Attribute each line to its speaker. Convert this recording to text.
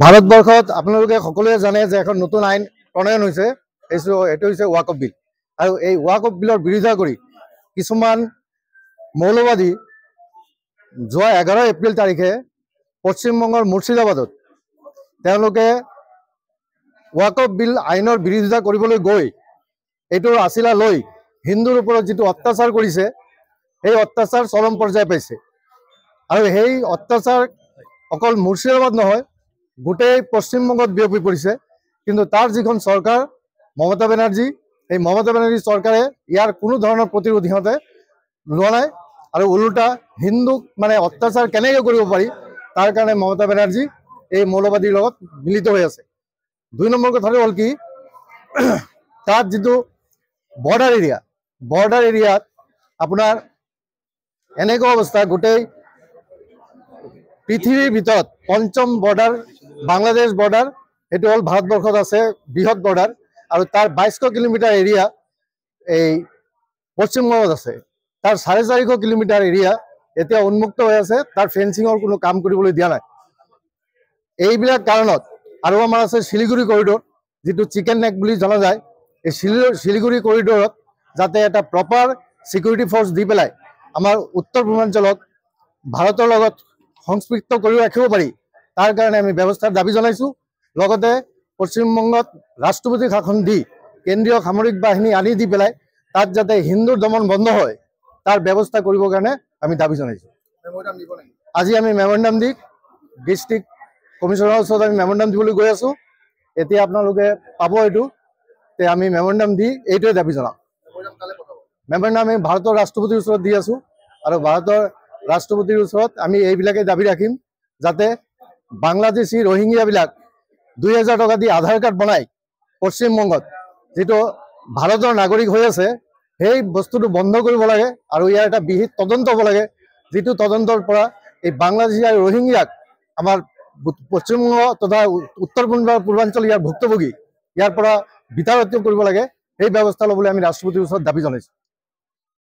Speaker 1: ভাৰতবৰ্ষত আপোনালোকে সকলোৱে জানে যে এখন নতুন আইন প্ৰণয়ন হৈছে, এইটো হৈছে ৱাকফ বিল। আৰু এই ৱাকফ বিলৰ বিৰোধিতা কৰি কিছুমান মৌলবাদী যোৱা 11 এপ্ৰিল তাৰিখে পশ্চিমবংগৰ মুৰ্ছিদাবাদত তেওঁলোকে ৱাকফ বিল আইনৰ বিৰোধিতা কৰিবলৈ গৈ এইটোৰ আছিলা লৈ হিন্দুৰ ওপৰত যিটো অত্যাচাৰ কৰিছে, সেই অত্যাচাৰ চৰম পৰ্যায় পাইছে। আৰু সেই অত্যাচাৰ অকল মুৰ্ছিদাবাদ নহয়, গোটেই পশ্চিমবংগত বিয়পি পৰিছে। কিন্তু তাৰ যিখন চৰকাৰ মমতা বেনাৰ্জী, এই মমতা বেনাৰ্জী চৰকাৰে ইয়াৰ কোনো ধৰণৰ প্ৰতিৰোধ সিহঁতে লোৱা নাই। আৰু ওলোটা হিন্দুক অত্যাচাৰ কেনেকৈ কৰিব পাৰি তাৰ কাৰণে মমতা বেনাৰ্জী এই মৌলবাদীৰ লগত মিলিত হৈ আছে। 2 নম্বৰ কথাটো হ'ল কি, তাত যিটো বৰ্ডাৰ এৰিয়াত আপোনাৰ এনেকুৱা অৱস্থা, গোটেই পৃথিৱীৰ ভিতৰত 5ম বৰ্ডাৰ বাংলাদেশ বৰ্ডাৰ, এইটো হ'ল ভাৰতবৰ্ষত আছে বৃহৎ বৰ্ডাৰ। আৰু তাৰ 2200 কিলোমিটাৰ এৰিয়া এই পশ্চিমবংগত আছে। তাৰ 450 কিলোমিটাৰ এৰিয়া এতিয়া উন্মুক্ত হৈ আছে, তাৰ ফেন্সিঙৰ কোনো কাম কৰিবলৈ দিয়া নাই। এইবিলাক কাৰণত আৰু আমাৰ আছে শিলিগুৰি কৰিডৰ, যিটো চিকেন নেক বুলি জনা যায়। এই শিলিগুৰি কৰিডৰত যাতে এটা প্ৰপাৰ সিকিউৰিটি ফৰ্চ দি পেলাই আমাৰ উত্তৰ পূৰ্বাঞ্চলক ভাৰতৰ লগত সংস্পৃক্ত কৰি ৰাখিব পাৰি, তাৰ কাৰণে আমি ব্যৱস্থাৰ দাবী জনাইছোঁ। লগতে পশ্চিমবংগত ৰাষ্ট্ৰপতি শাসন দি কেন্দ্ৰীয় সামৰিক বাহিনী আনি দি পেলাই তাত যাতে হিন্দুৰ দমন বন্ধ হয় তাৰ ব্যৱস্থা কৰিবৰ কাৰণে আমি দাবী জনাইছোঁ। আজি আমি মেমৰেণ্ডাম দি ডিষ্ট্ৰিক্ট কমিশনাৰৰ ওচৰত আমি মেমৰেণ্ডাম দিবলৈ গৈ আছোঁ। এতিয়া আপোনালোকে পাব এইটো, আমি মেমৰেণ্ডাম দি এইটোৱে দাবী জনাম। মেমৰেণ্ডাম আমি ভাৰতৰ ৰাষ্ট্ৰপতিৰ ওচৰত দি আছোঁ, আৰু ভাৰতৰ ৰাষ্ট্ৰপতিৰ ওচৰত আমি এইবিলাকে দাবী ৰাখিম যাতে বাংলাদেশী ৰোহিংগিয়াবিলাক 2000 টকা দি আধাৰ কাৰ্ড বনাই পশ্চিমবংগত যিটো ভাৰতৰ নাগৰিক হৈ আছে, সেই বস্তুটো বন্ধ কৰিব লাগে। আৰু ইয়াৰ এটা বিহিত তদন্ত হ'ব লাগে, যিটো তদন্তৰ পৰা এই বাংলাদেশী আৰু ৰোহিংগিয়াক আমাৰ পশ্চিমবংগ তথা উত্তৰ পূৰ্বাঞ্চল ইয়াৰ ভুক্তভোগী, ইয়াৰ পৰা বিতাড়িত কৰিব লাগে। সেই ব্যৱস্থা ল'বলৈ আমি ৰাষ্ট্ৰপতিৰ ওচৰত দাবী জনাইছোঁ।